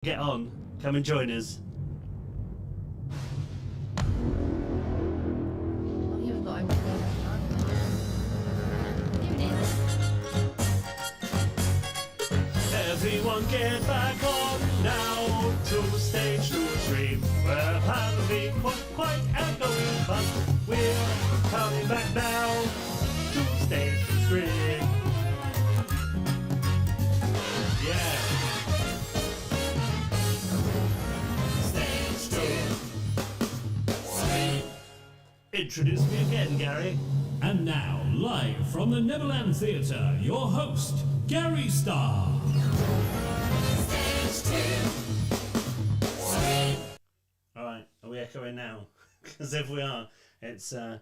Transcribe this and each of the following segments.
Get on. Come and join us. Well, you've got everything going on. Here it is. Everyone get back on now to stage 2 stream. We're having quite echoing fun. We're coming back now to stage 2 stream. Yeah. Stage 2 stream. Introduce me again, Gary. And now, live from the Neverland Theatre, your host, Gary Starr. Alright, are we echoing now? Because if we are, it's I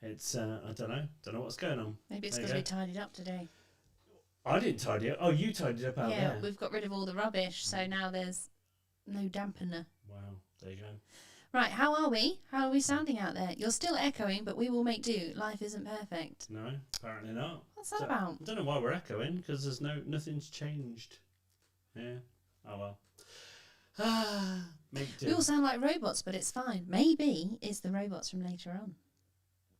don't know what's going on. Maybe it's There because you we tidied up today. I didn't tidy up. Oh, you tidied up out Yeah, there. we've got rid of all the rubbish, so now there's no dampener. Wow, there you go. Right, how are we? How are we sounding out there? You're still echoing, but we will make do. Life isn't perfect. No, apparently not. What's that about? I don't know why we're echoing, because there's nothing's changed. Yeah, oh well. Make do. We all sound like robots, but it's fine. Maybe it's the robots from later on.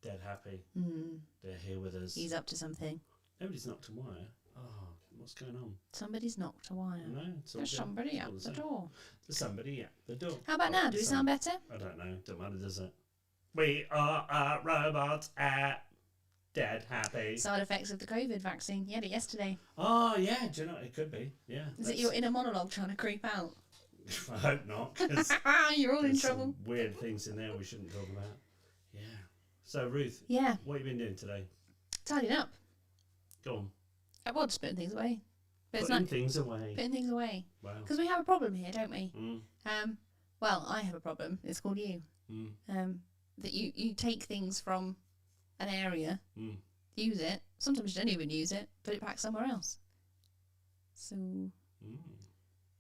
Dead happy. Hmm. They're here with us. He's up to something. Nobody's knocked a wire. Oh, what's going on? Somebody's knocked a wire. No, it's all There's good. somebody It's at all the same. door. There's somebody at the door. How about now? Do we sound better? I don't know. Don't matter, does it? We are robots at Dead Happy. Side effects of the COVID vaccine. You had it yesterday. Oh, yeah. Do you know, it could be. Yeah. Is it your inner monologue trying to creep out? I hope not, because You're all in there's trouble. some weird things in there we shouldn't talk about. Yeah. So, Ruth, Yeah, what have you been doing today? tidying up. Go on. Well, just putting things away. But it's Putting not things away. putting things away. Wow. Because we have a problem here, don't we? Mm. Well, I have a problem. It's called you. Mm. That you take things from an area, Mm. use it. Sometimes you don't even use it. Put it back somewhere else. So Mm.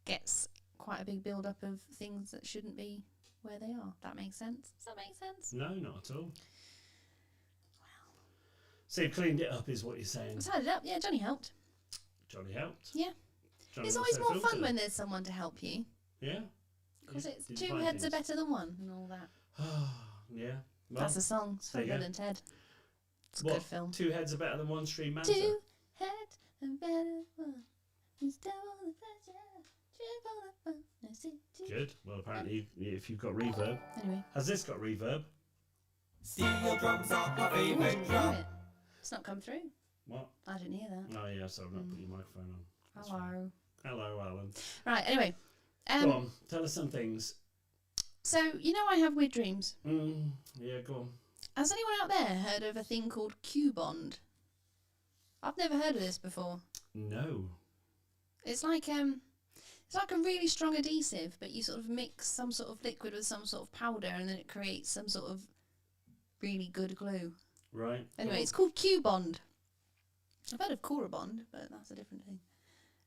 gets quite a big build up of things that shouldn't be where they are. That makes sense. Does that make sense? No, not at all. So you've cleaned it up, is what you're saying. I tidied it up. Yeah, Johnny helped. Johnny helped. Yeah. Johnny It's was always so more filtered. fun when there's someone to help you. Yeah. Because Yeah. it's Did you two find heads are things? better than one and all that. Yeah. Well, That's a song. It's there from you go. Bill and Ted. It's a what? good film. Two heads are better than one stream matter. Two heads are better than one. It's double the pleasure, triple the fun. I see two. Good. Well, apparently, if you've got reverb. Anyway. Has this got reverb? Steel drums are my Oh, did favourite you drum. hear it? It's not come through. What? I didn't hear that. Oh, yeah, so I've not put your microphone on. That's fine. Hello. Hello, Alan. Right, anyway. Go on. Tell us some things. So, you know I have weird dreams. Yeah, go on. Has anyone out there heard of a thing called Q-bond? I've never heard of this before. No. It's like a really strong adhesive, but you sort of mix some sort of liquid with some sort of powder and then it creates some sort of really good glue. Right. Anyway, it's called Q-bond. I've heard of Corabond, but that's a different thing.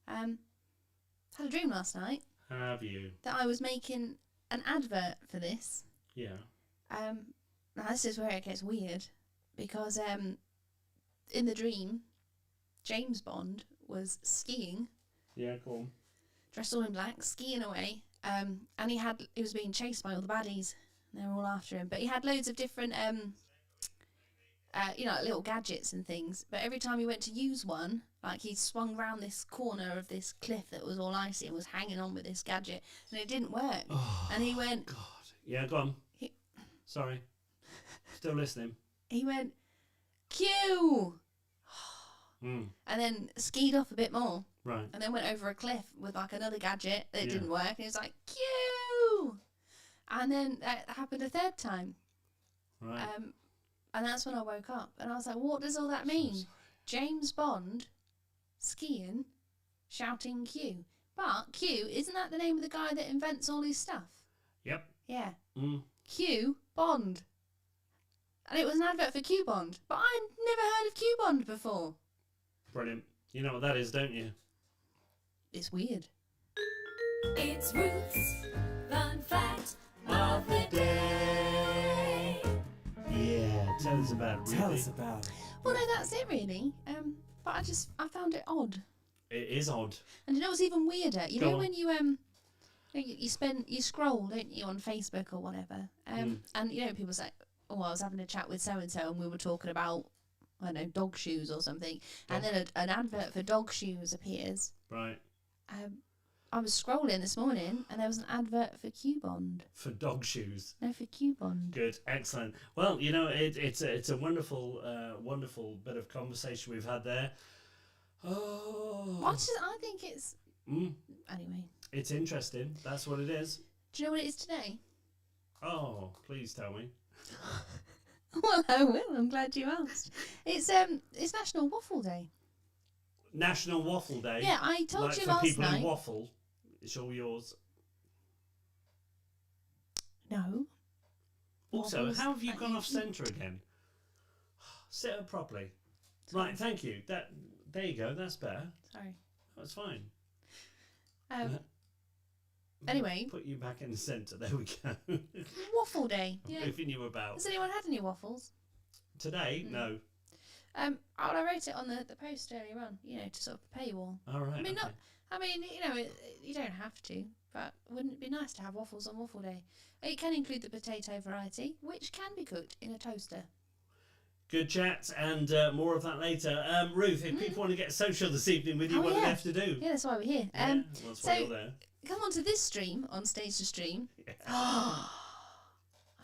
Had a dream last night Have you? that I was making an advert for this. Yeah. Now this is where it gets weird, because in the dream, James Bond was skiing, Yeah, go on. dressed all in black, skiing away, and he was being chased by all the baddies. And they were all after him, but he had loads of different like little gadgets and things. But every time he went to use one, like he swung round this corner of this cliff that was all icy and was hanging on with this gadget, and it didn't work. And he went, God. Yeah, go on. Sorry. Still listening. he went, Q! Mm. And then skied off a bit more, Right. and then went over a cliff with like another gadget that Yeah. didn't work, and he was like, Q! And then that happened a third time. Right. And that's when I woke up, and I was like, what does all that mean? James Bond skiing, shouting Q. But Q, isn't that the name of the guy that invents all his stuff? Yep. Yeah. Mm. Q Bond. And it was an advert for Q Bond. But I'd never heard of Q Bond before. Brilliant. You know what that is, don't you? It's weird. It's Ruth's fun fact of the day. Yeah, tell us about it, Tell Ruthie. us about it. Well, no, that's it really. But I found it odd. It is odd. And you know what's even weirder? You Go know on. when you You scroll, don't you, on Facebook or whatever, and people say, "Oh, I was having a chat with so and so, and we were talking about, I don't know, dog shoes or something," and then an advert for dog shoes appears. Right. I was scrolling this morning, and there was an advert for Q-Bond. For dog shoes. No, for Q-Bond. Good, excellent. Well, it's a wonderful, wonderful bit of conversation we've had there. Oh. I think it's anyway. It's interesting. That's what it is. Do you know what it is today? Oh, please tell me. Well, I will. I'm glad you asked. It's National Waffle Day. National Waffle Day. Yeah, I told like you for last people night. who waffle, it's all yours. No. Also, Waffles how have you that gone you off eat. centre again? Sit up properly. Right, thank you. There you go. That's better. Sorry. That's fine. Anyway. Put you back in the centre. There we go. Waffle Day. Yeah. Moving you about. Has anyone had any waffles? Today? No. I wrote it on the post earlier on, to sort of prepare you all. All right. I mean, you don't have to, but wouldn't it be nice to have waffles on Waffle Day? It can include the potato variety, which can be cooked in a toaster. Good chat, and more of that later. Ruth, if people want to get social this evening with you, what do they have to do? Yeah, that's why we're here. Well, that's why you're there. Come on to this stream, on Stage to Stream. Yeah. I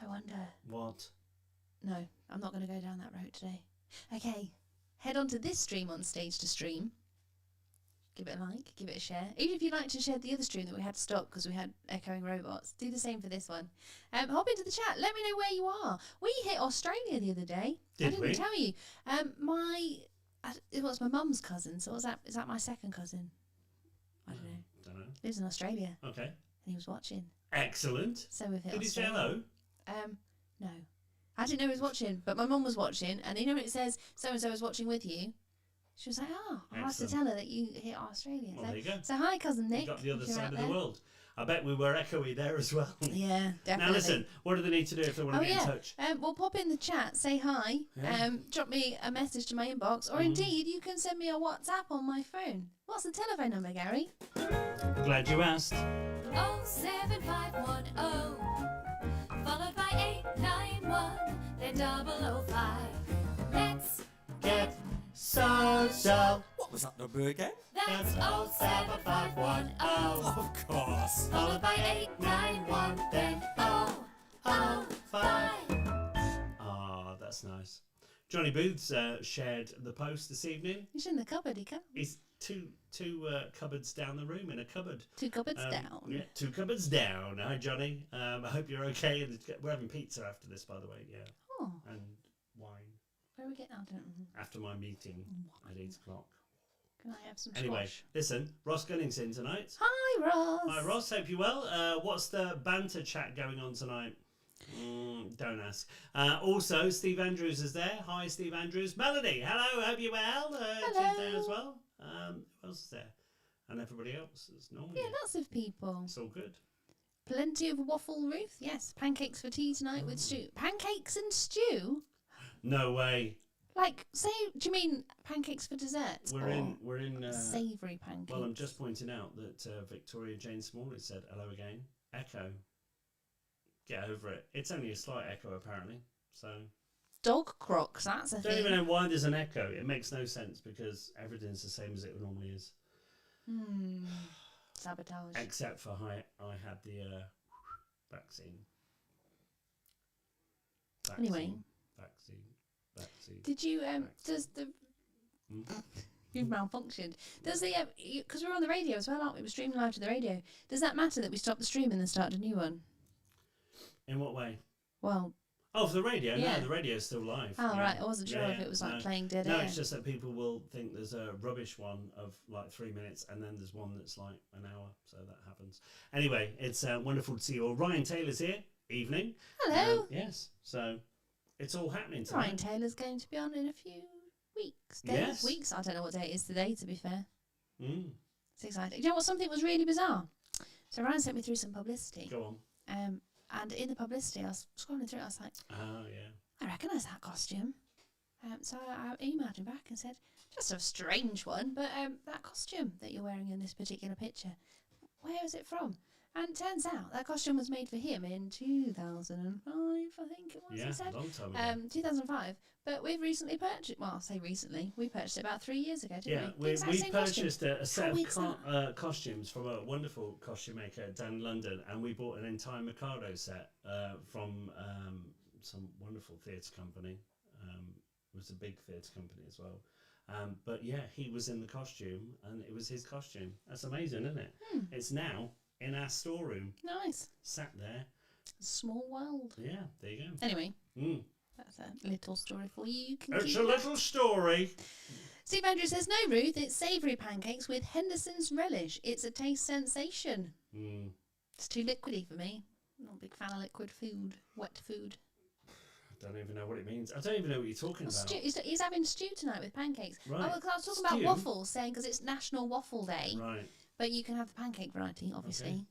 wonder. What? No, I'm not going to go down that road today. Okay, head on to this stream, on Stage to Stream. Give it a like, give it a share. Even if you'd like to share the other stream that we had to stop because we had echoing robots, do the same for this one. Hop into the chat. Let me know where you are. We hit Australia the other day. I didn't tell you. It was my mum's cousin. So is that my second cousin? I don't know. Lives in Australia. Okay. And he was watching. Excellent. So we've hit Did he say Australia. hello? No. I didn't know he was watching, but my mum was watching, and when it says so and so is watching with you, she was like, "Oh, I'll have to tell her that you hit Australia." Well, there you go. So hi, cousin Nick. You got the other if you're side out of the there. world. I bet we were echoey there as well. Yeah, definitely. Now listen, what do they need to do if they want to get in touch? Well, pop in the chat, say hi, drop me a message to my inbox, or indeed you can send me a WhatsApp on my phone. What's the telephone number, Gary? Glad you asked. 07510, followed by 891, then 005. Let's Get social. What was that number again? That's 07510, Of course. followed by 891, then 005. Ah, that's nice. Johnny Booth's shared the post this evening. He's in the cupboard, he comes. He's two cupboards down the room in a cupboard. 2 cupboards down. Yeah, 2 cupboards down. Hi, Johnny. I hope you're okay. And we're having pizza after this, by the way. Yeah, Oh, and wine where are we getting? I don't know. after my meeting at 8 o'clock. Can I have some Anyway, squash? listen, Ross Gunning's in tonight. Hi, Ross. Hi, Ross. Hope you're well. What's the banter chat going on tonight? Don't ask. Also, Steve Andrews is there. Hi, Steve Andrews. Melanie, hello. Hope you're well. She's there as well. Who else is there? And everybody else is normally. Yeah, lots of people. It's all good. Plenty of waffle, Ruth. Yes, pancakes for tea tonight with stew. Pancakes and stew? No way. Like, do you mean pancakes for dessert? We're in. Savoury pancakes. Well, I'm just pointing out that Victoria Jane Smalley said hello again. Echo. Get over it. It's only a slight echo, apparently. So. Dog crocs, that's a Don't thing. even know why there's an echo. It makes no sense because everything's the same as it normally is. Sabotage. Except for I had the vaccine. Anyway. Vaccine. Did you, does the... You've malfunctioned. Does the, because we're on the radio as well, aren't we? We're streaming live to the radio. Does that matter that we stop the stream and then start a new one? In what way? Well... Oh, for the radio? Yeah. No, the radio's still live. Oh, yeah. right. I wasn't sure if it was like playing dead air. No, it's just that people will think there's a rubbish one of like 3 minutes and then there's one that's like an hour. So that happens. Anyway, it's wonderful to see you all. Ryan Taylor's here. Evening. Hello. Yes. So it's all happening tonight. Ryan Taylor's going to be on in a few weeks. Days? Yes. Weeks? I don't know what day it is today, to be fair. It's exciting. You know what? Something was really bizarre. So Ryan sent me through some publicity. Go on. And in the publicity, I was scrolling through it, I was like, Oh, yeah. I recognise that costume. So I emailed him back and said, just a strange one, but that costume that you're wearing in this particular picture, where is it from? And it turns out that costume was made for him in 2005, I think it was, Yeah, he said. a long time ago. 2005. But we've recently purchased, well, I say recently, we purchased it about 3 years ago, didn't Yeah, we? The exact we same costume. purchased a set How of weird's that? costumes from a wonderful costume maker down in London, and we bought an entire Mikado set from some wonderful theatre company. It was a big theatre company as well. But yeah, he was in the costume, and it was his costume. That's amazing, isn't it? It's now in our storeroom, Nice. sat there. Small world. Yeah, there you go. Anyway, Mm. that's a little story for you. You can It's keep a that. little story. Steve Andrews says, no, Ruth, it's savoury pancakes with Henderson's relish. It's a taste sensation. Mm. It's too liquidy for me. I'm not a big fan of liquid food, wet food. I don't even know what it means. I don't even know what you're talking about. He's having stew tonight with pancakes. Right. Oh, 'cause I was talking about Stew? waffles, saying because it's National Waffle Day. Right. But you can have the pancake variety, obviously,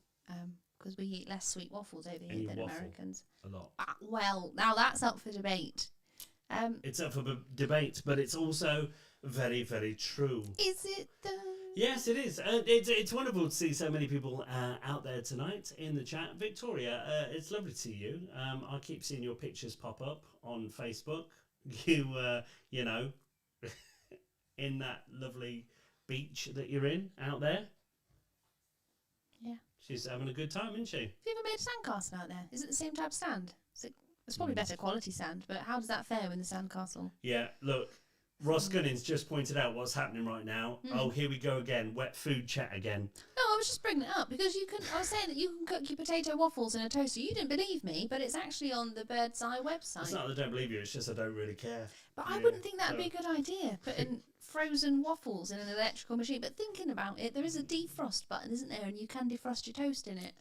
because we eat less sweet waffles over And here you than waffle. Americans. A lot. Well, now that's up for debate. It's up for debate, but it's also very, very true. Is it though? Yes, it is. It's wonderful to see so many people out there tonight in the chat. Victoria, it's lovely to see you. I keep seeing your pictures pop up on Facebook. You know, in that lovely beach that you're in out there. Yeah. She's having a good time, isn't she? Have you ever made a sandcastle out there? Is it the same type of sand? It's probably better quality sand, but how does that fare in the sandcastle? Yeah, look, Ross Gunnings just pointed out what's happening right now. Oh, here we go again. Wet food chat again. No, I was just bringing it up because I was saying that you can cook your potato waffles in a toaster. You didn't believe me, but it's actually on the Bird's Eye website. It's not that I don't believe you, it's just I don't really care. But I wouldn't think that would be a good idea, putting frozen waffles in an electrical machine. But thinking about it, there is a defrost button, isn't there? And you can defrost your toast in it.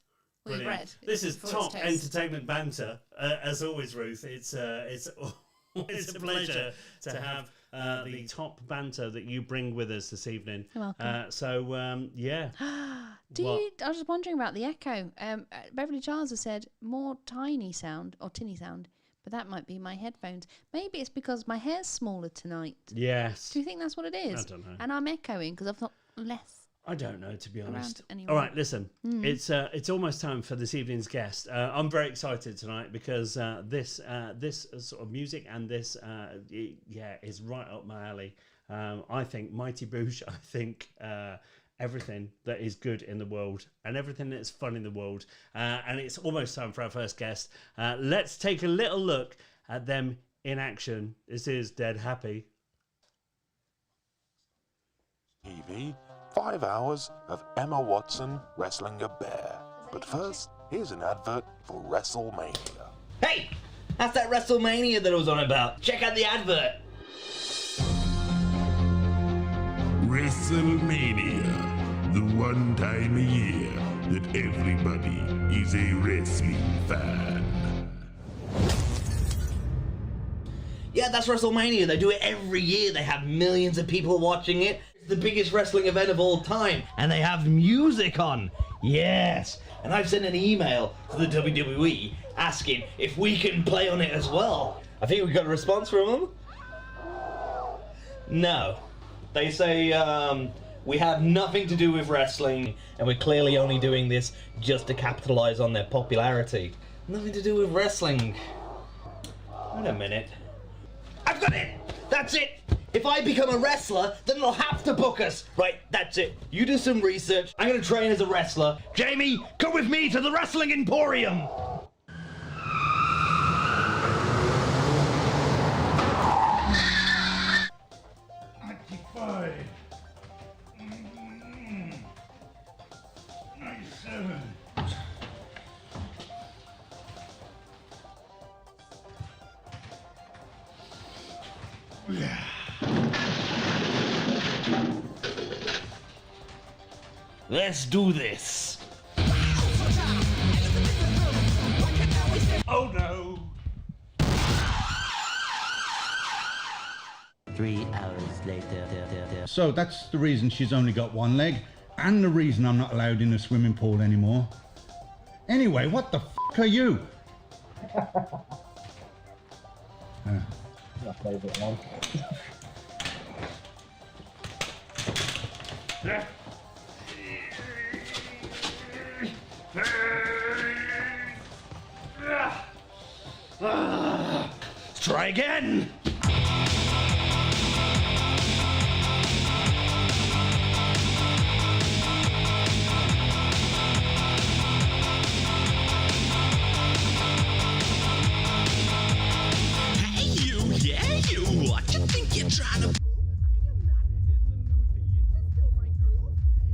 With Brilliant. bread. This is before top it's toast. entertainment banter, as always, Ruth. It's always a pleasure to have the top banter that you bring with us this evening. You're welcome. Yeah. I What? was just wondering about the echo. Beverly Charles has said more tiny sound or tinny sound, but that might be my headphones. Maybe it's because my hair's smaller tonight. Yes. Do you think that's what it is? I don't know. And I'm echoing because I've got less. I don't know, to be honest. anyway. All right, listen. It's almost time for this evening's guest. I'm very excited tonight because this sort of music and this is right up my alley. I think Mighty Boosh. I think everything that is good in the world and everything that's fun in the world. And it's almost time for our first guest. Let's take a little look at them in action. This is Dead Happy. TV, 5 hours of Emma Watson wrestling a bear. But first, here's an advert for WrestleMania. Hey! That's that WrestleMania that I was on about. Check out the advert. WrestleMania, the one time a year that everybody is a wrestling fan. Yeah, that's WrestleMania. They do it every year. They have millions of people watching it. It's the biggest wrestling event of all time. And they have music on. Yes. And I've sent an email to the WWE asking if we can play on it as well. I think we got a response from them. No. They say, we have nothing to do with wrestling, and we're clearly only doing this just to capitalize on their popularity. Nothing to do with wrestling. Wait a minute. I've got it! That's it! If I become a wrestler, then they'll have to book us! Right, that's it. You do some research. I'm gonna train as a wrestler. Jamie, come with me to the Wrestling Emporium! Let's do this. Oh no! 3 hours later. So that's the reason she's only got one leg, and the reason I'm not allowed in the swimming pool anymore. Anyway, what the f*** are you? My favourite one. Let's try again. Hey you, yeah you, what you think you're trying to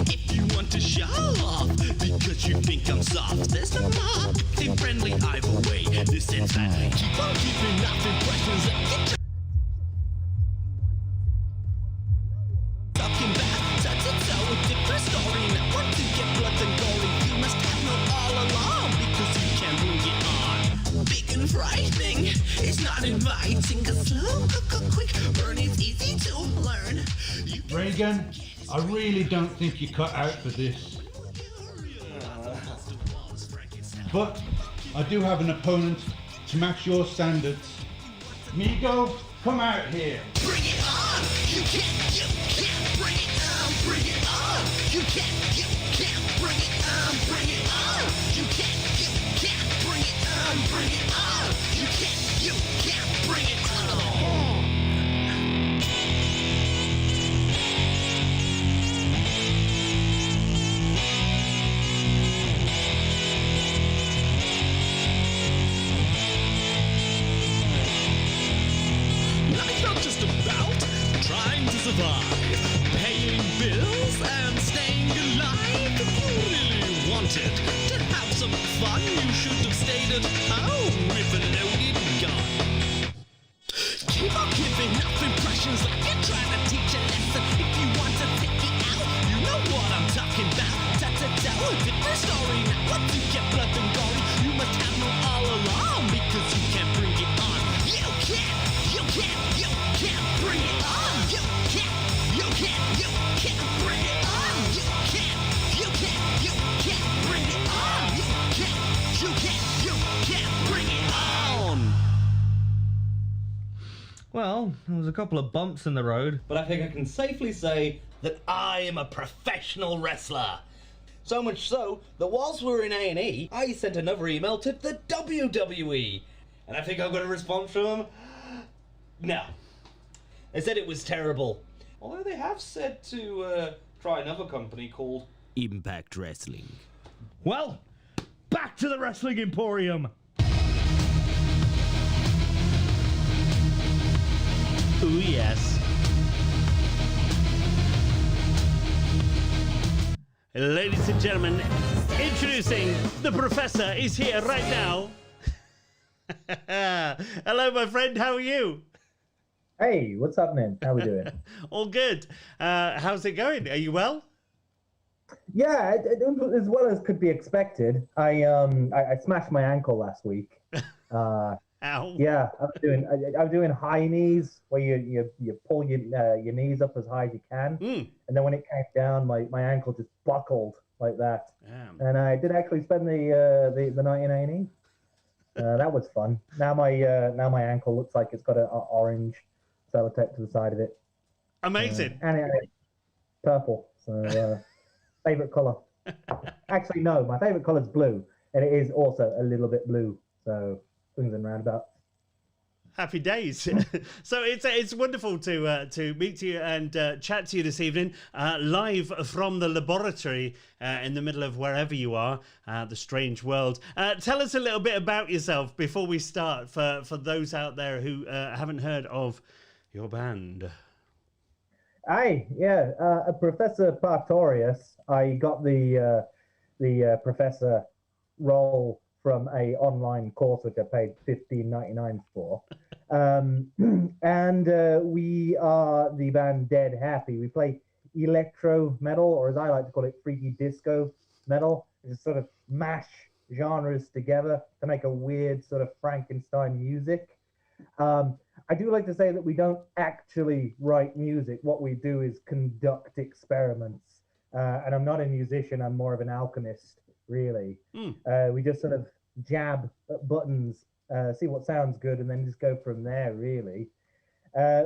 If you want to show off because you think I'm soft, there's no marketing friendly either way. This and that. Keep on keeping off impressions that you're talking about. Such a so different story. Not want to get blood and gory. You must have known all along because you can bring it on. Big and frightening. It's not inviting. A slow cook, a quick burn is easy to learn. Reagan, I really don't think you're cut out for this. But I do have an opponent to match your standards. Migo, come out here. Bring it on! You can't bring it on! Bring it on! You can't bring it on! Bring it on! You can't bring it on! Bring it on! You can't bring it on! Life's not just about trying to survive, paying bills and staying alive. If you really wanted to have some fun, you should have stayed at home with a loaded gun. Keep on giving up impressions like you're trying to teach a lesson. If you want to take it out, you know what I'm talking about. Tell a different story, not what you get blood and gory. You must have known all along because you can't bring it on. You can't bring it on. You can't bring it on. You can't bring it on. You can't bring it on. Well, there was a couple of bumps in the road, but I think I can safely say that I am a professional wrestler. So much so that whilst we were in A&E, I sent another email to the WWE. And I think I got a response from them. No. They said it was terrible. Although they have said to try another company called Impact Wrestling. Well, back to the Wrestling Emporium. Ooh, yes. Ladies and gentlemen, introducing the professor is here right now. Hello, my friend. How are you? Hey, what's happening? How we doing? All good. How's it going? Are you well? Yeah, as well as could be expected. I smashed my ankle last week. Ow. Yeah, I'm doing high knees where you pull your knees up as high as you can, and then when it came down, my ankle just buckled like that. Damn. And I did actually spend the night in A&E. That was fun. Now my ankle looks like it's got an orange sellotape to the side of it. Amazing. And it's purple. So favorite color. Actually, no, my favorite color is blue, and it is also a little bit blue. So swings and roundabouts. Happy days. So it's wonderful to meet you and chat to you this evening, live from the laboratory in the middle of wherever you are, the strange world. Tell us a little bit about yourself before we start, for those out there who haven't heard of your band. Aye, yeah, Professor Partorius. I got the professor role from a online course which I paid $15.99 for. And we are the band Dead Happy. We play electro metal, or as I like to call it, freaky disco metal. It's sort of mash genres together to make a weird sort of Frankenstein music. I do like to say that we don't actually write music. What we do is conduct experiments. And I'm not a musician, I'm more of an alchemist, really. We just sort of jab at buttons, see what sounds good, and then just go from there, really.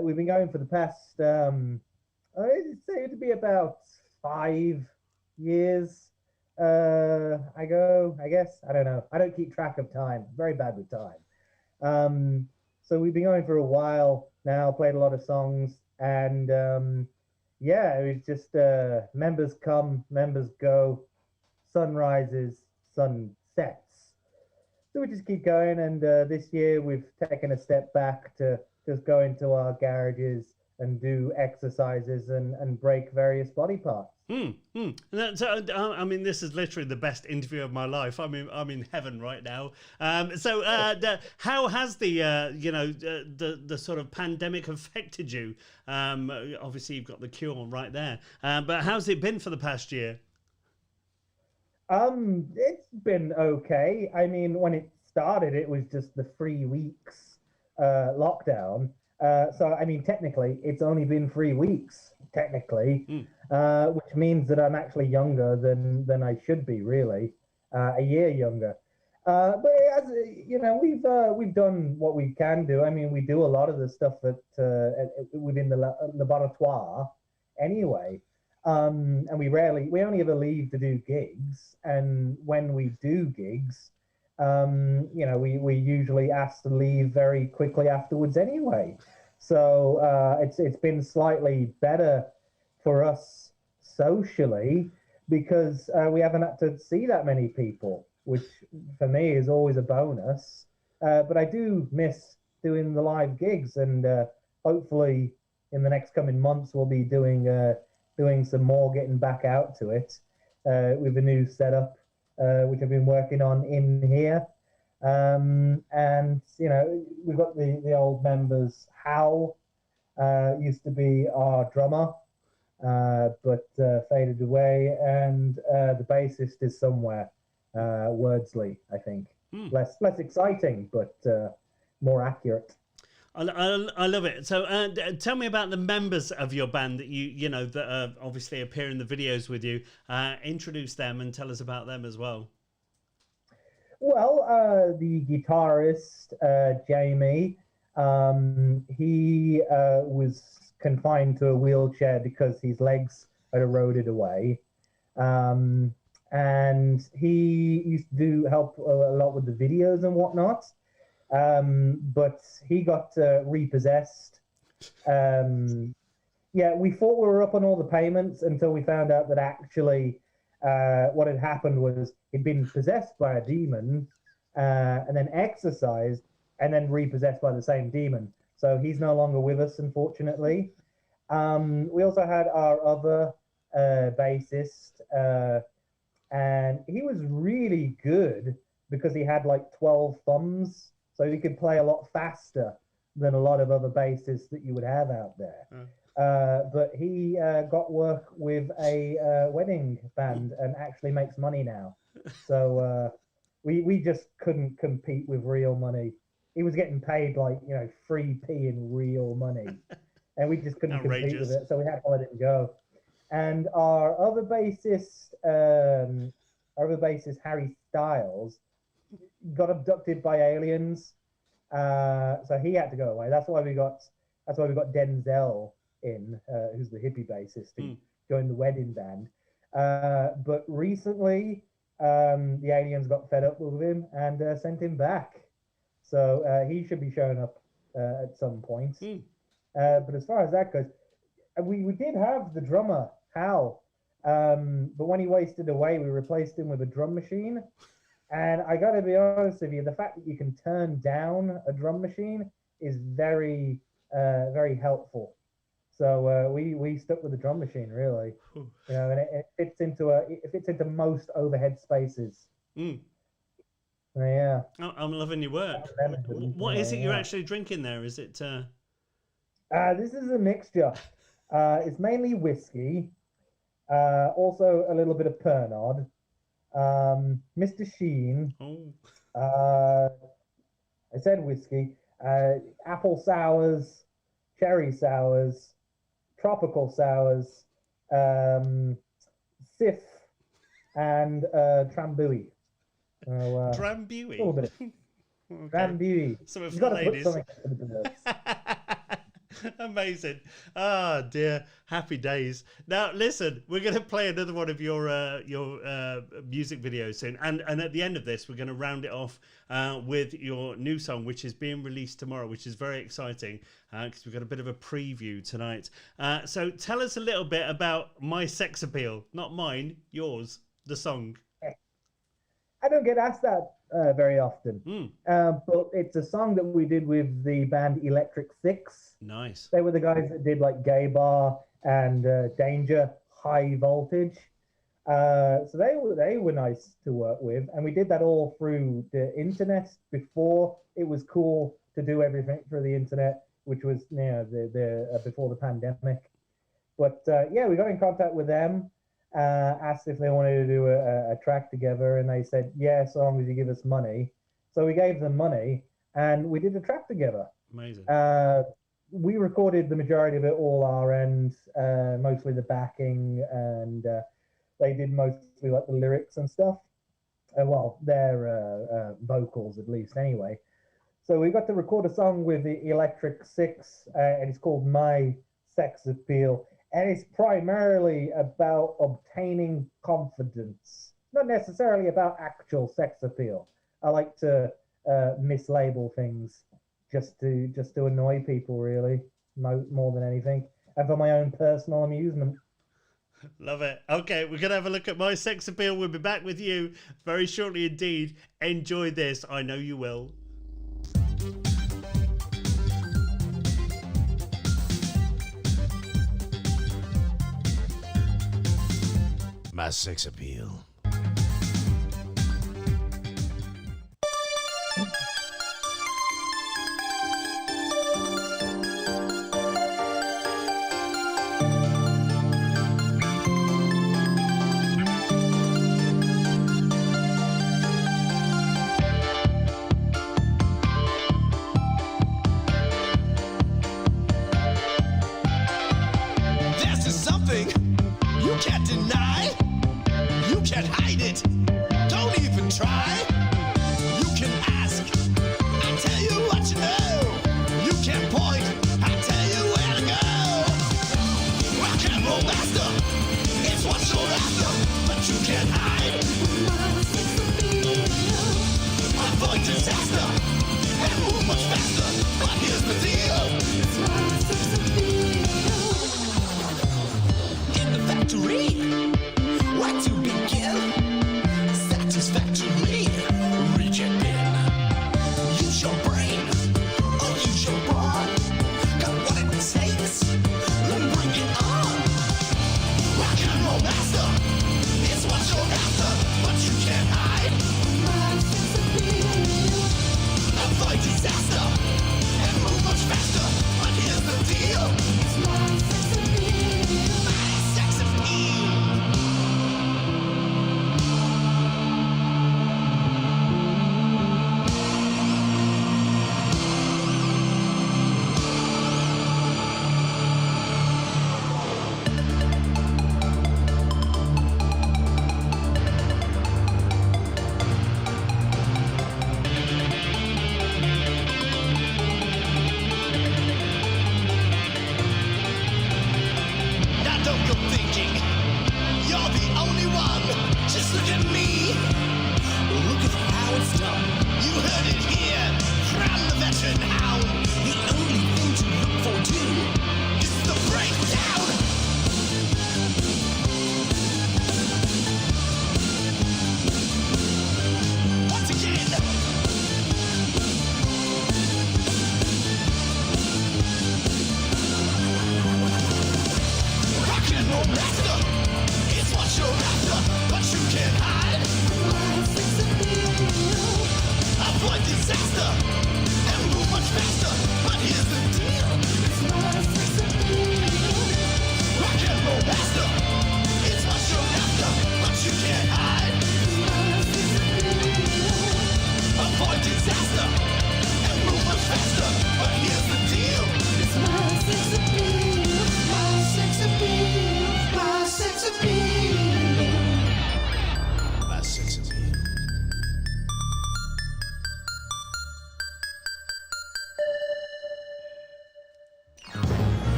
We've been going for the past, I'd say it'd be about 5 years ago, I guess. I don't know. I don't keep track of time. Very bad with time. So we've been going for a while now, played a lot of songs, and yeah, it was just members come, members go, sun rises, sun sets. So we just keep going, and this year we've taken a step back to just go into our garages and do exercises and break various body parts. I mean, this is literally the best interview of my life. I'm in heaven right now. How has the sort of pandemic affected you? Obviously, you've got the cure right there. But how's it been for the past year? It's been okay. I mean, when it started, it was just the 3 weeks lockdown. So, I mean, technically, it's only been 3 weeks, technically, which means that I'm actually younger than I should be, really, a year younger. But as you know, we've done what we can do. I mean, we do a lot of the stuff within the laboratoire, anyway. And we only ever leave to do gigs, and when we do gigs, we usually ask to leave very quickly afterwards anyway. So it's been slightly better for us socially because we haven't had to see that many people, which for me is always a bonus. But I do miss doing the live gigs, and hopefully in the next coming months we'll be doing some more, getting back out to it with a new setup, which I've been working on in here. And, we've got the old members. Hal used to be our drummer, but faded away. And the bassist is somewhere, Wordsley, I think. Less exciting, but more accurate. I love it. So tell me about the members of your band that that obviously appear in the videos with you. Introduce them and tell us about them as well. Well, the guitarist, Jamie, he was confined to a wheelchair because his legs had eroded away. And he used to help a lot with the videos and whatnot. But he got repossessed. We thought we were up on all the payments until we found out that actually what had happened was he'd been possessed by a demon and then exorcised and then repossessed by the same demon. So he's no longer with us, unfortunately. We also had our other bassist, and he was really good because he had like 12 thumbs. So he could play a lot faster than a lot of other bassists that you would have out there. But he got work with a wedding band and actually makes money now. So we just couldn't compete with real money. He was getting paid like 3p in real money, and we just couldn't compete with it. So we had to let it go. And our other bassist, Harry Styles, got abducted by aliens, so he had to go away. That's why we got Denzel in, who's the hippie bassist, who joined the wedding band. But recently, the aliens got fed up with him and sent him back. So he should be showing up at some point. But as far as that goes, we did have the drummer Hal, but when he wasted away, we replaced him with a drum machine. And I got to be honest with you, the fact that you can turn down a drum machine is very, very helpful. So we stuck with the drum machine, really. And it fits into most overhead spaces. Yeah. Oh, I'm loving your work. What is it you're actually drinking there? Is it? This is a mixture. It's mainly whiskey, also a little bit of Pernod. Mr. Sheen. I said whiskey. Apple sours, cherry sours, tropical sours, Sif, and Drambuie. Drambuie. A little bit of Drambuie. So You've got to put something into this. Amazing. Ah, dear. Happy days. Now, listen, we're going to play another one of your music videos soon. And at the end of this, we're going to round it off with your new song, which is being released tomorrow, which is very exciting because we've got a bit of a preview tonight. So tell us a little bit about My Sex Appeal. Not mine, yours, the song. I don't get asked that very often. But it's a song that we did with the band Electric Six. Nice. They were the guys that did like Gay Bar and Danger, High Voltage. So they were nice to work with, and we did that all through the internet before it was cool to do everything through the internet, which was the before the pandemic. But yeah, we got in contact with them. Asked if they wanted to do a track together, and they said, yeah, so long as you give us money. So we gave them money, and we did a track together. Amazing. We recorded the majority of it all our end, mostly the backing, and they did mostly like the lyrics and stuff. Well, their vocals at least anyway. So we got to record a song with the Electric Six, and it's called My Sex Appeal. And it's primarily about obtaining confidence, not necessarily about actual sex appeal. I like to mislabel things just to annoy people, really, more than anything, and for my own personal amusement. Love it. Okay, we're going to have a look at My Sex Appeal. We'll be back with you very shortly indeed. Enjoy this. I know you will. My Sex Appeal. This is something you can't deny. You can't hide it. Don't even try. You can ask. I tell you what you know. You can point. I tell you where to go. Rock and roll master. It's what you're after, but you can't hide. Avoid disaster and move much faster. But here's the deal. In the factory. Where to begin? Satisfactory. Reach it in. Use your brain or use your brawn. Got what it takes. Then bring it on. Rock and roll master. It's what you're after, but you can't hide. Avoid disaster and move much faster. But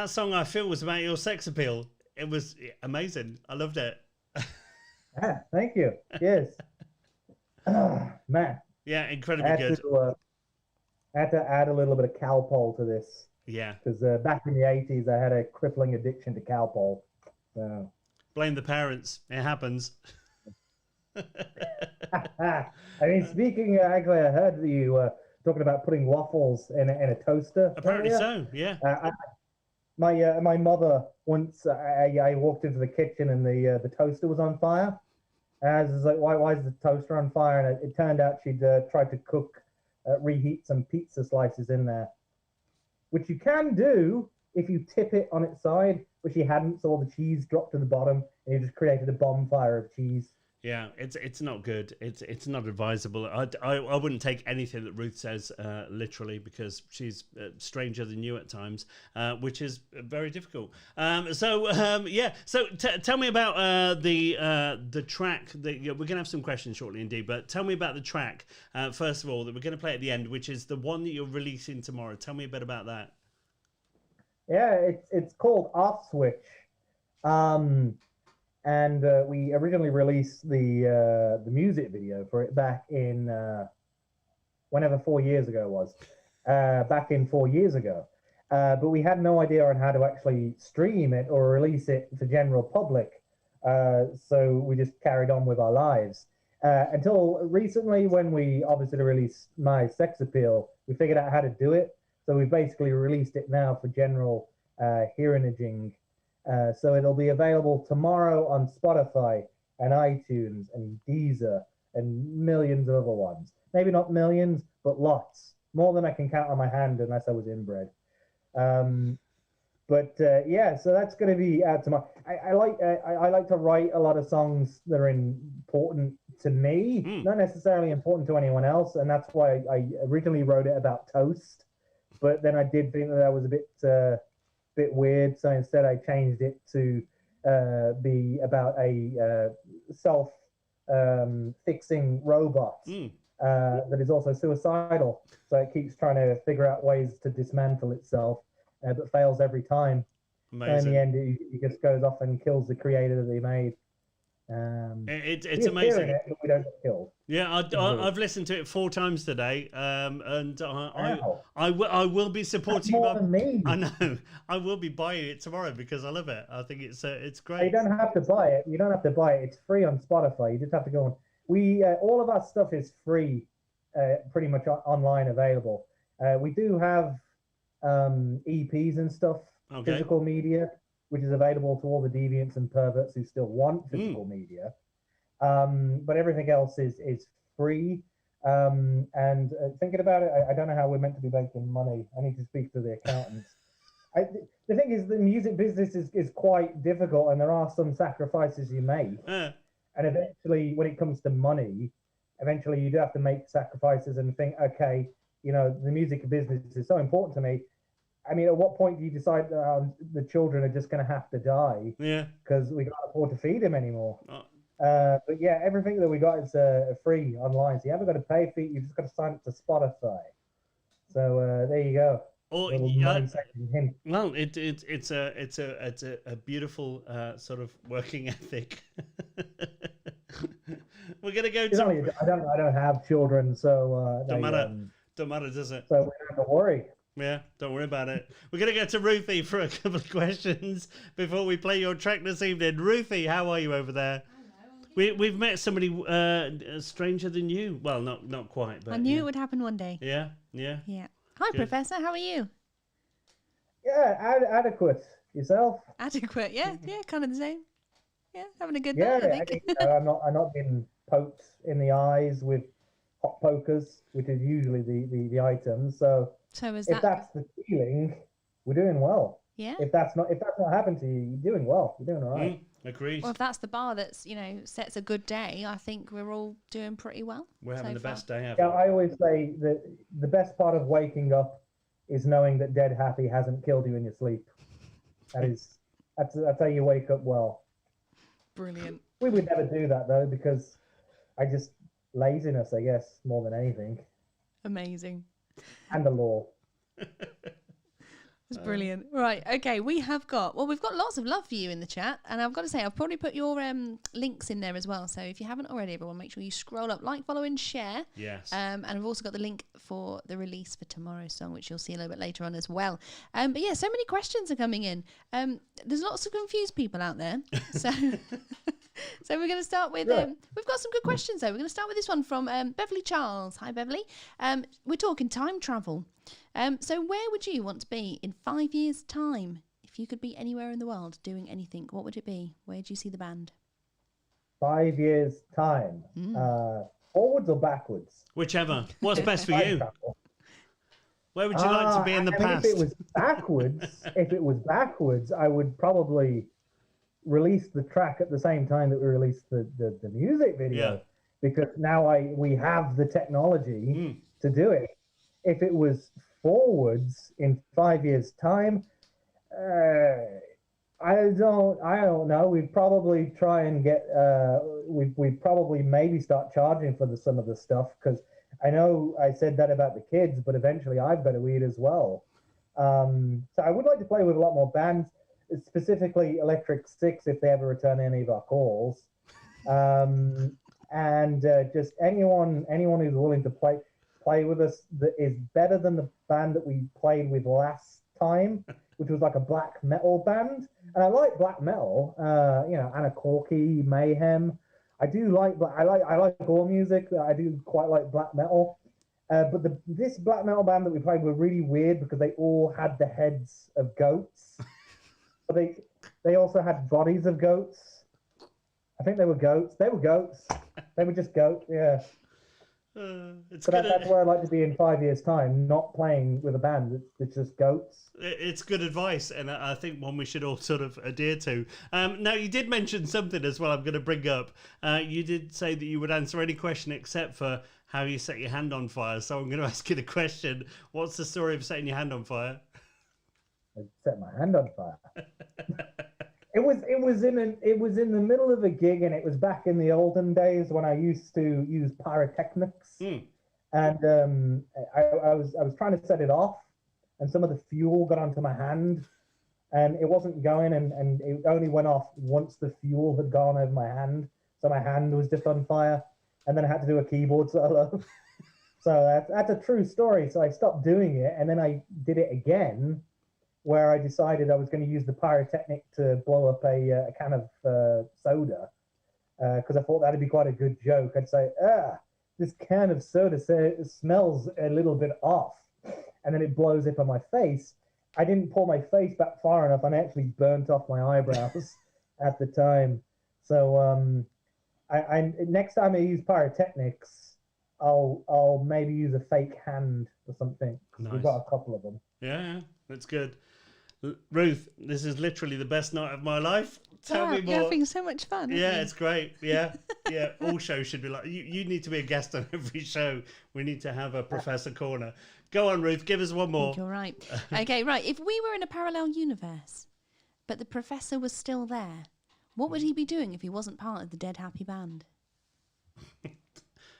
that song I feel was about your sex appeal. It was amazing. I loved it. Thank you. Yes. Man. Yeah, incredibly good. I had to add a little bit of Calpol to this. Yeah. Because back in the 80s, I had a crippling addiction to Calpol. So. Blame the parents. It happens. I mean, speaking, actually, I heard that you were talking about putting waffles in a toaster. Apparently earlier. so, yeah. My mother, once I walked into the kitchen and the toaster was on fire. And I was like, why is the toaster on fire? And it turned out she'd tried to reheat some pizza slices in there, which you can do if you tip it on its side, but she hadn't, so all the cheese dropped to the bottom, and you just created a bonfire of cheese. Yeah, it's not good. It's not advisable. I wouldn't take anything that Ruth says literally, because she's stranger than you at times, which is very difficult. So tell me about the track. We're going to have some questions shortly indeed, but tell me about the track, first of all, that we're going to play at the end, which is the one that you're releasing tomorrow. Tell me a bit about that. Yeah, it's called Off Switch. And we originally released the music video for it back in whenever 4 years ago was, back in 4 years ago. But we had no idea on how to actually stream it or release it to general public. So we just carried on with our lives until recently, when we obviously released My Sex Appeal. We figured out how to do it, so we basically released it now for general hearingaging. So it'll be available tomorrow on Spotify and iTunes and Deezer and millions of other ones. Maybe not millions, but lots. More than I can count on my hand unless I was inbred. So that's going to be out tomorrow. I like to write a lot of songs that are important to me, not necessarily important to anyone else, and that's why I originally wrote it about toast. But then I did think that was a bit weird, so instead I changed it to be about a self-fixing robot that is also suicidal. So it keeps trying to figure out ways to dismantle itself, but fails every time. Amazing. And in the end, it just goes off and kills the creator that they made. It's amazing. It, but we don't get killed. Yeah, I've listened to it 4 times today, and I will be supporting. That's more than me. I know. I will be buying it tomorrow because I love it. I think it's great. You don't have to buy it. You don't have to buy it. It's free on Spotify. You just have to go on. All of our stuff is free, pretty much online available. We do have EPs and stuff, physical media, which is available to all the deviants and perverts who still want physical media. But everything else is free. And thinking about it, I don't know how we're meant to be making money. I need to speak to the accountants. The thing is, the music business is quite difficult, and there are some sacrifices you make. And eventually, when it comes to money, eventually you do have to make sacrifices and think, okay, the music business is so important to me. I mean, at what point do you decide the children are just going to have to die? Yeah. Because we can't afford to feed them anymore. But yeah, everything that we got is free online. So you haven't got to pay for it. You've just got to sign up to Spotify. So there you go. Well, it's a beautiful sort of working ethic. We're gonna go to. I don't have children, so don't matter. Don't matter, does it? So we don't have to worry. Yeah, don't worry about it. We're going to go to Ruthie for a couple of questions before we play your track this evening. Ruthie, how are you over there? We've met somebody stranger than you. Well, not quite, but I knew it would happen one day. Yeah. Hi, Good. Professor. How are you? Yeah, adequate. Yourself? Adequate. Yeah, kind of the same. Yeah, having a good Yeah, night, I think. I'm not being poked in the eyes with hot pokers, which is usually the items. So is if that's the feeling, we're doing well. Yeah. If that's not happened to you, you're doing well. You're doing all right. Agreed. Well, if that's the bar that's sets a good day, I think we're all doing pretty well. We're having the best day ever. Yeah, I always say that the best part of waking up is knowing that dead happy hasn't killed you in your sleep. That's how you wake up well. Brilliant. We would never do that though, because laziness, I guess, more than anything. Amazing. And the law. It's brilliant. Right, okay, we've got lots of love for you in the chat, and I've got to say, I've probably put your links in there as well, so if you haven't already, everyone, make sure you scroll up, like, follow, and share. Yes. And we've also got the link for the release for tomorrow's song, which you'll see a little bit later on as well. But yeah, so many questions are coming in. There's lots of confused people out there, so... So we're going to start with, we've got some good questions though. We're going to start with this one from Beverly Charles. Hi, Beverly. We're talking time travel. So where would you want to be in 5 years' time? If you could be anywhere in the world doing anything, what would it be? Where do you see the band? 5 years' time. Forwards or backwards? Whichever. What's best for you? Where would you like to be in the past? If it was backwards, I would probably release the track at the same time that we released the music video, because now we have the technology to do it. If it was forwards in 5 years' time, I don't know. We'd probably try and get we'd probably maybe start charging for some of the stuff, because I know I said that about the kids, but eventually I've got to eat as well. So I would like to play with a lot more bands, specifically Electric Six if they ever return any of our calls, and just anyone who's willing to play with us that is better than the band that we played with last time, which was like a black metal band. And I like black metal, Anna Corky, Mayhem. I do like I like all music. I do quite like black metal. But this black metal band that we played were really weird because they all had the heads of goats. But they also had bodies of goats. I think they were goats. They were goats. They were just goats, yeah. That's where I'd like to be in 5 years' time, not playing with a band that's just goats. It's good advice, and I think one we should all sort of adhere to. Now, you did mention something as well I'm going to bring up. You did say that you would answer any question except for how you set your hand on fire. So I'm going to ask you the question, what's the story of setting your hand on fire? I set my hand on fire. It was in the middle of a gig, and it was back in the olden days when I used to use pyrotechnics, and I was trying to set it off, and some of the fuel got onto my hand, and it wasn't going, and it only went off once the fuel had gone over my hand, so my hand was just on fire, and then I had to do a keyboard solo. So that's a true story. So I stopped doing it, and then I did it again, where I decided I was going to use the pyrotechnic to blow up a can of soda, because I thought that'd be quite a good joke. I'd say, this can of soda smells a little bit off, and then it blows up on my face. I didn't pull my face back far enough, and I actually burnt off my eyebrows at the time. So I next time I use pyrotechnics, I'll maybe use a fake hand or something. Nice. We've got a couple of them. Yeah, that's good. Ruth, this is literally the best night of my life. Tell me more. You're having so much fun. Yeah, it's great. Yeah. All shows should be like you need to be a guest on every show. We need to have a Professor Corner. Go on, Ruth. Give us one more. You're right. Okay, right. If we were in a parallel universe, but the Professor was still there, what would he be doing if he wasn't part of the Dead Happy Band?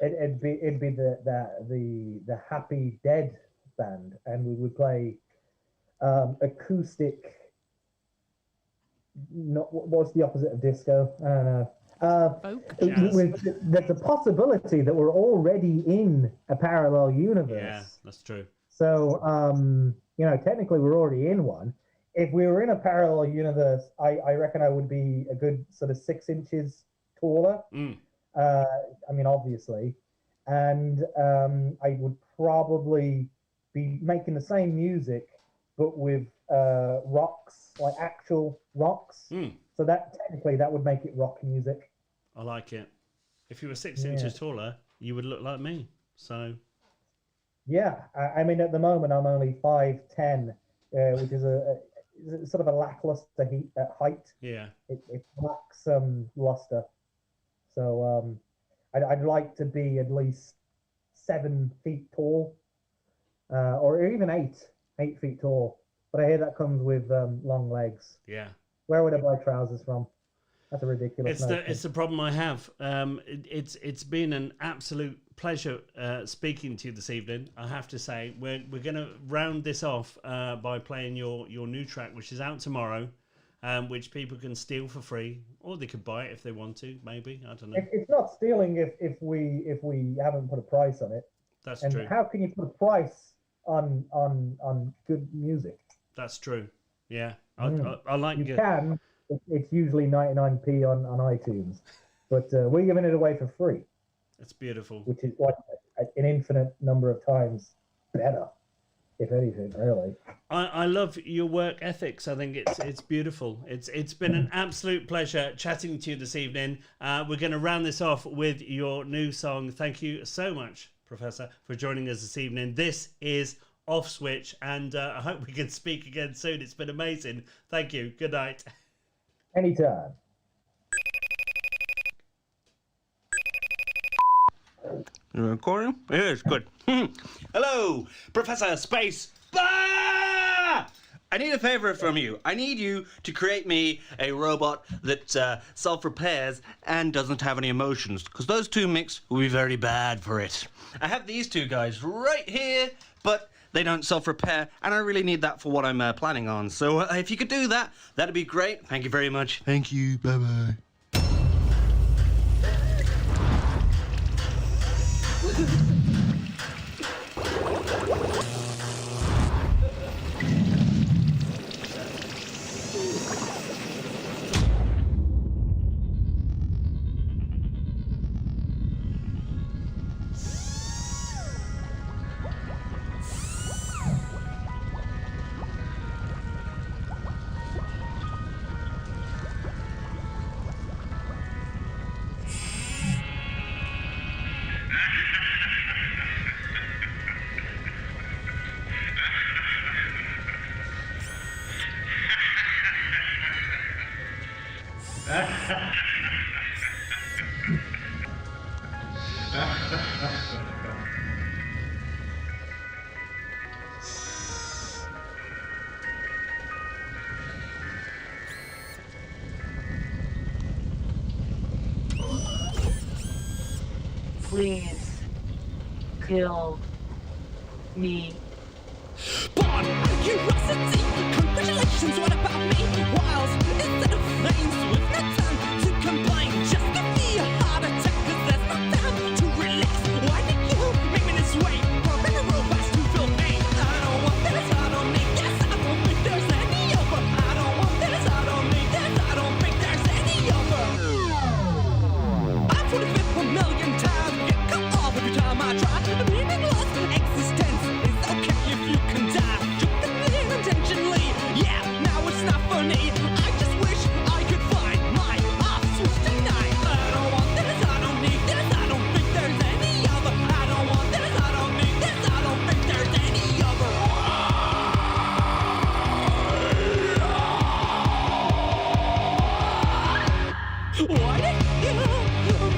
It'd be the Happy Dead Band, and we would play acoustic. What's the opposite of disco? I don't know. Folk There's a possibility that we're already in a parallel universe. Yeah, that's true. So technically we're already in one. If we were in a parallel universe, I reckon I would be a good sort of 6 inches taller. I mean, obviously, and I would probably be making the same music, but with rocks, like actual rocks. So that technically that would make it rock music. I like it. If you were 6 inches taller, you would look like me. So. Yeah, I mean, at the moment I'm only 5'10", which is a sort of a lackluster height. Yeah. It lacks luster. So I'd like to be at least 7 feet tall, or even 8 feet tall. But I hear that comes with long legs. Yeah. Where would I buy trousers from? That's a ridiculous notion. It's the problem I have. It's been an absolute pleasure speaking to you this evening. I have to say, we're going to round this off by playing your new track, which is out tomorrow, which people can steal for free, or they could buy it if they want to. Maybe, I don't know. It's not stealing if we haven't put a price on it. That's and true. How can you put a price on good music? That's true. Yeah, I like you can. It's usually 99p on iTunes, but we're giving it away for free. It's beautiful. Which is like an infinite number of times better, if anything, really. I love your work ethics. I think it's beautiful. It's been an absolute pleasure chatting to you this evening. We're going to round this off with your new song. Thank you so much, Professor, for joining us this evening. This is Off Switch, and I hope we can speak again soon. It's been amazing. Thank you. Good night. Anytime. Recording? Yes, good. Hello, Professor Space. Ah! I need a favor from you. I need you to create me a robot that self-repairs and doesn't have any emotions, because those two mixed will be very bad for it. I have these two guys right here, but they don't self-repair, and I really need that for what I'm planning on. So if you could do that, that'd be great. Thank you very much. Thank you. Bye-bye. Please kill me. Born out of curiosity, congratulations, what about me? Wiles, instead of flames, with no time to complain. Just give me a heart attack, cause there's no time to relax. Why did you make me this way? Programming robots to feel pain. I don't want this, I don't need this, I don't think there's any over. I don't want this, I don't need this, I don't think there's any over. I'm 25th per million times, get cut off every time I try. The meaningless existence is okay if you can die. Took the pain intentionally, yeah, now it's not funny. I just wish I could find my off switch tonight. I don't want this, I don't need this, I don't think there's any other. I don't want this, I don't need this, I don't think there's any other. Why did you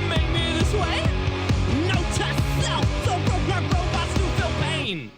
make me this way? Note to self, so program robots to feel pain.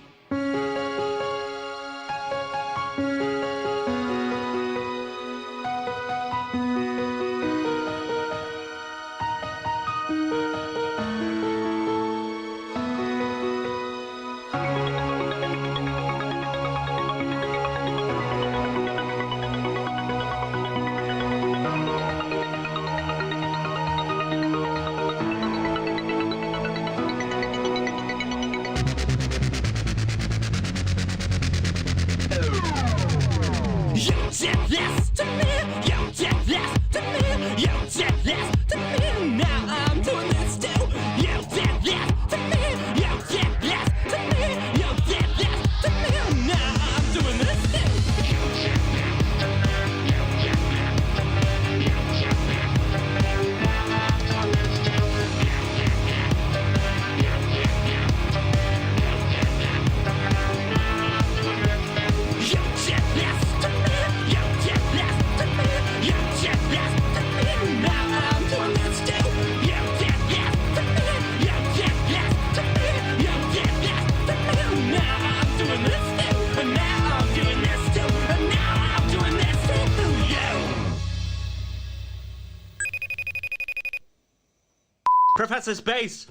Professor Space!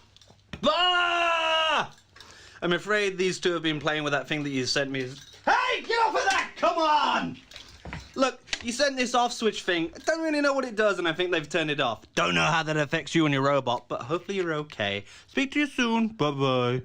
Bah! I'm afraid these two have been playing with that thing that you sent me. Hey, get off of that! Come on! Look, you sent this off switch thing. I don't really know what it does, and I think they've turned it off. Don't know how that affects you and your robot, but hopefully you're okay. Speak to you soon. Bye-bye.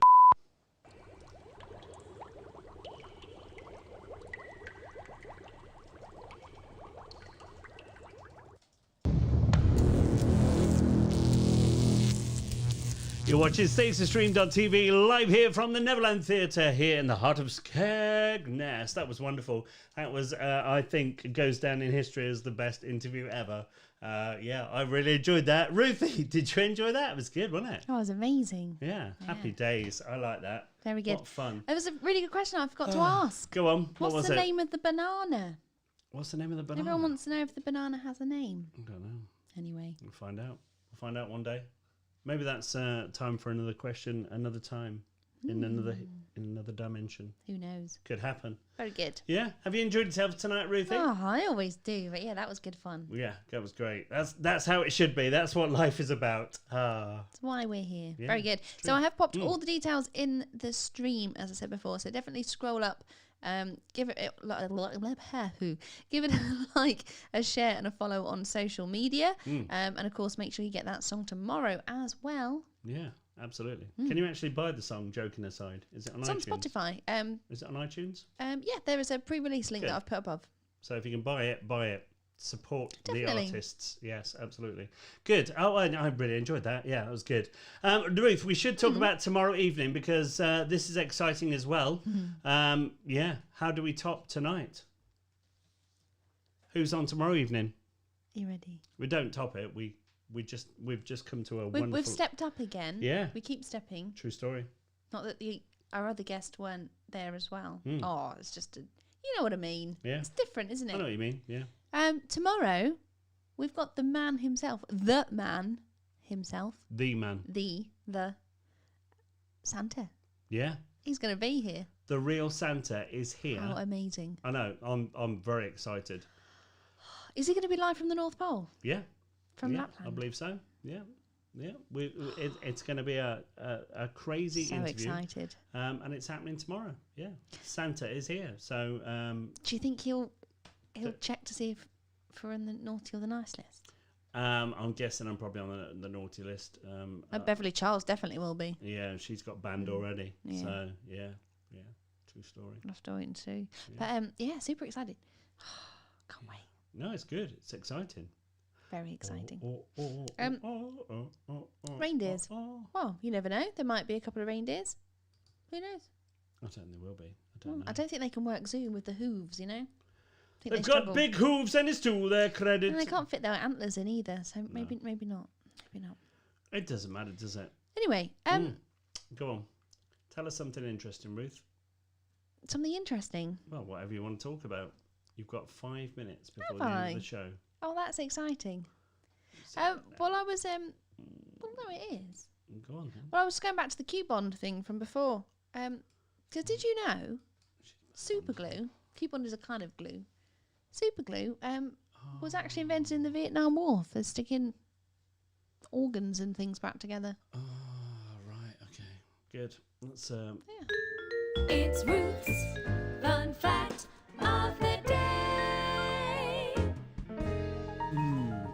You're watching StagesToStream.tv live here from the Neverland Theatre here in the heart of Skegness. That was wonderful. That was, I think, goes down in history as the best interview ever. Yeah, I really enjoyed that. Ruthie, did you enjoy that? It was good, wasn't it? Oh, it was amazing. Yeah, happy days. I like that. Very good. What fun. It was a really good question I forgot to ask. Go on. What What's was the it? name of the banana? What's the name of the banana? Everyone wants to know if the banana has a name. I don't know. Anyway. We'll find out. We'll find out one day. Maybe that's time for another question, another time, in another dimension. Who knows? Could happen. Very good. Yeah. Have you enjoyed yourself tonight, Ruthie? Oh, I always do. But yeah, that was good fun. Yeah, that was great. That's how it should be. That's what life is about. That's why we're here. Yeah, Very good. So I have popped all the details in the stream, as I said before. So definitely scroll up. Give it a like, a share, and a follow on social media. And of course, make sure you get that song tomorrow as well. Yeah, absolutely. Can you actually buy the song? Joking aside, is it on It's iTunes? on Spotify. Is it on iTunes? Yeah, there is a pre-release link Good. that I've put above. So if you can buy it, buy it. Support Definitely. the artists. Yes, absolutely. Good. Oh, I really enjoyed that. Yeah, that was good. Ruth, we should talk about tomorrow evening because this is exciting as well. Yeah. How do we top tonight? Who's on tomorrow evening? You ready? We don't top it. We've just come to a wonderful. We've stepped up again. Yeah. We keep stepping. True story. Not that our other guests weren't there as well. Mm. Oh, it's just you know what I mean. Yeah. It's different, isn't it? I know what you mean. Yeah. Tomorrow, we've got the man himself. The man himself. The man. The Santa. Yeah. He's going to be here. The real Santa is here. How amazing. I know. I'm very excited. Is he going to be live from the North Pole? Yeah. From yeah, Lapland? I believe so. Yeah. Yeah. It's going to be a crazy So interview. excited. And it's happening tomorrow. Yeah. Santa is here. So do you think he'll check to see if we're in the naughty or the nice list? I'm guessing I'm probably on the naughty list. Beverly Charles definitely will be. Yeah, she's got banned already. Yeah. So yeah. True story. I'll have to wait and see. Yeah. But yeah, super excited. Can't wait. No, it's good. It's exciting. Very exciting. Reindeers. Well, you never know. There might be a couple of reindeers. Who knows? I don't think there will be. I don't know. I don't think they can work Zoom with the hooves, you know? They've got big hooves and it's to their credit. And they can't fit their antlers in either, so maybe not. Maybe not. It doesn't matter, does it? Anyway, go on. Tell us something interesting, Ruth. Something interesting. Well, whatever you want to talk about. You've got 5 minutes before Have the end I? of the show. Oh, that's exciting. Well, I was well, no, it is. Go on. Then. Well, I was going back to the Q-Bond thing from before. Because did you know, super glue? Q-Bond is a kind of glue. Super glue was actually invented in the Vietnam War for sticking organs and things back together. Oh, right. Okay. Good. That's It's Ruth's fun fact of the day.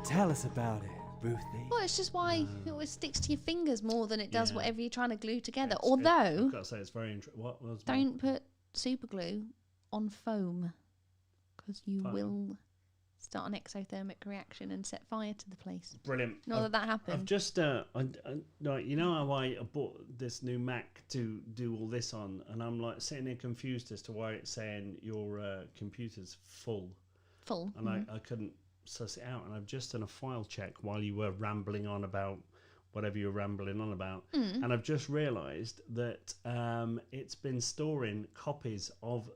Tell us about it, Ruthie. Well, it's just why it always sticks to your fingers more than it does Yeah. whatever you're trying to glue together. I've Although, got to say, it's very interesting. What was don't put super glue on foam because you Foam. will start an exothermic reaction and set fire to the place. Brilliant. Not that happened. I've just, like, you know how I bought this new Mac to do all this on, and I'm like sitting there confused as to why it's saying your computer's full. Full. And I couldn't suss it out, and I've just done a file check while you were rambling on about whatever you were rambling on about, and I've just realised that it's been storing copies of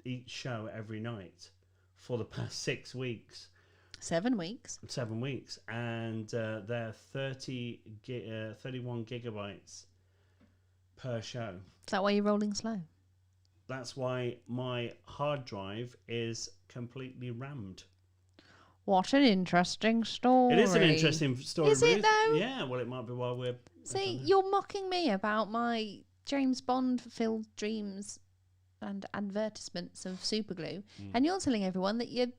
each show every night for the past 6 weeks. 7 weeks. 7 weeks, and they're 31 gigabytes per show. Is that why you're rolling slow? That's why my hard drive is completely rammed. What an interesting story. It is an interesting story. Is it Ruth. though? Yeah, well, it might be while we're... See, you're mocking me about my James Bond-filled dreams and advertisements of superglue, and you're telling everyone that your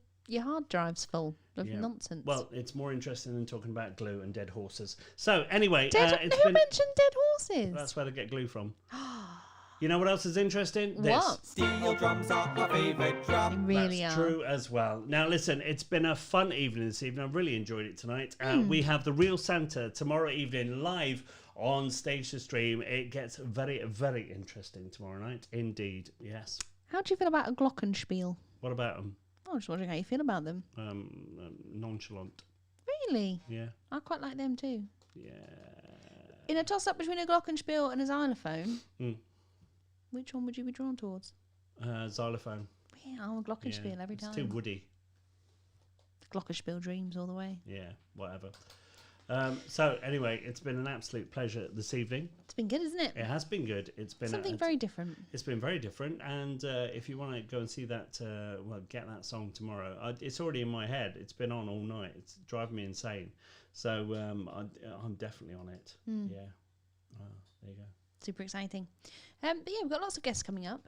hard drive's full of nonsense. Well, it's more interesting than talking about glue and dead horses. So, anyway... Who mentioned dead horses? That's where they get glue from. You know what else is interesting? What? Steel drums are my favourite drum. They really That's are. true as well. Now, listen, it's been a fun evening this evening. I've really enjoyed it tonight. We have The Real Santa tomorrow evening live on Stage to Stream. It gets very, very interesting tomorrow night. Indeed, yes. How do you feel about a glockenspiel? What about them? I was wondering how you feel about them. Nonchalant. Really? Yeah. I quite like them too. Yeah. In a toss-up between a glockenspiel and a xylophone, which one would you be drawn towards? Xylophone. Yeah, I'm a glockenspiel every time. It's too woody. Glockenspiel dreams all the way. Yeah, whatever. So anyway, it's been an absolute pleasure this evening. It's been good, isn't it? It has been good. It's been Something very different. It's been very different, and if you want to go and see that, get that song tomorrow. It's already in my head. It's been on all night. It's driving me insane. So I'm definitely on it. Yeah. There you go. Super exciting. But yeah, we've got lots of guests coming up.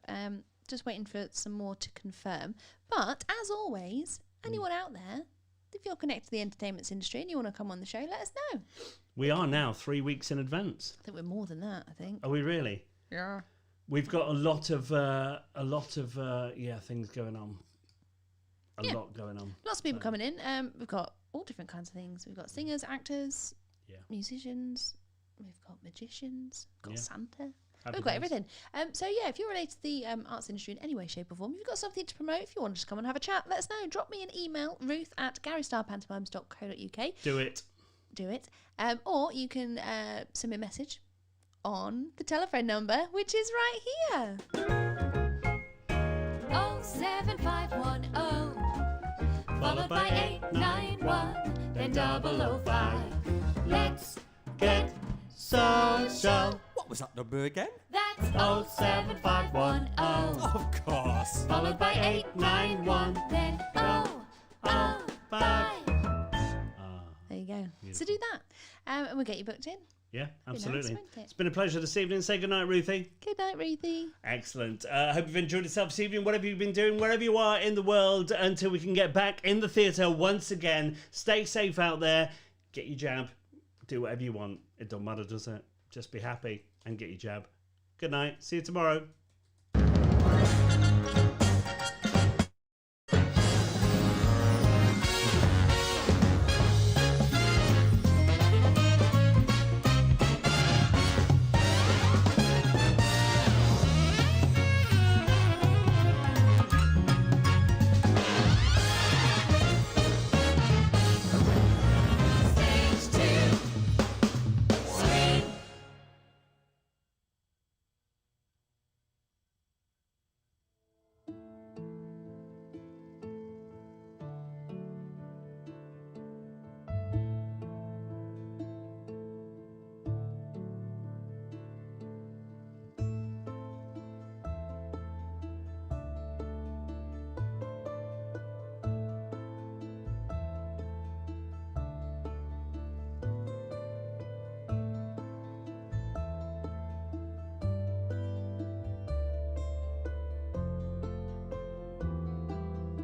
Just waiting for some more to confirm. But as always, anyone out there, if you're connected to the entertainment industry and you want to come on the show, let us know. We are now 3 weeks in advance. I think we're more than that. I think. Are we really? Yeah. We've got a lot of things going on. A lot going on. Lots of people coming in. We've got all different kinds of things. We've got singers, actors, musicians. We've got magicians. We've got Santa. We've got everything. So yeah, if you're related to the arts industry in any way, shape or form, if you've got something to promote, if you want to just come and have a chat, let us know. Drop me an email, ruth@garystarpantomimes.co.uk. Do it. Or you can send me a message on the telephone number, which is right here. 07510 followed by 891, then 005. Let's get social. What was that number again? That's 07510. Of course. Followed by 891, then 005. There you go. So do that. And we'll get you booked in. Yeah, Be nice, absolutely. won't it? It's been a pleasure this evening. Say good night, Ruthie. Good night, Ruthie. Excellent. I hope you've enjoyed yourself this evening. Whatever you've been doing, wherever you are in the world, until we can get back in the theatre once again. Stay safe out there. Get your jab. Do whatever you want. It don't matter, does it? Just be happy and get your jab. Good night. See you tomorrow.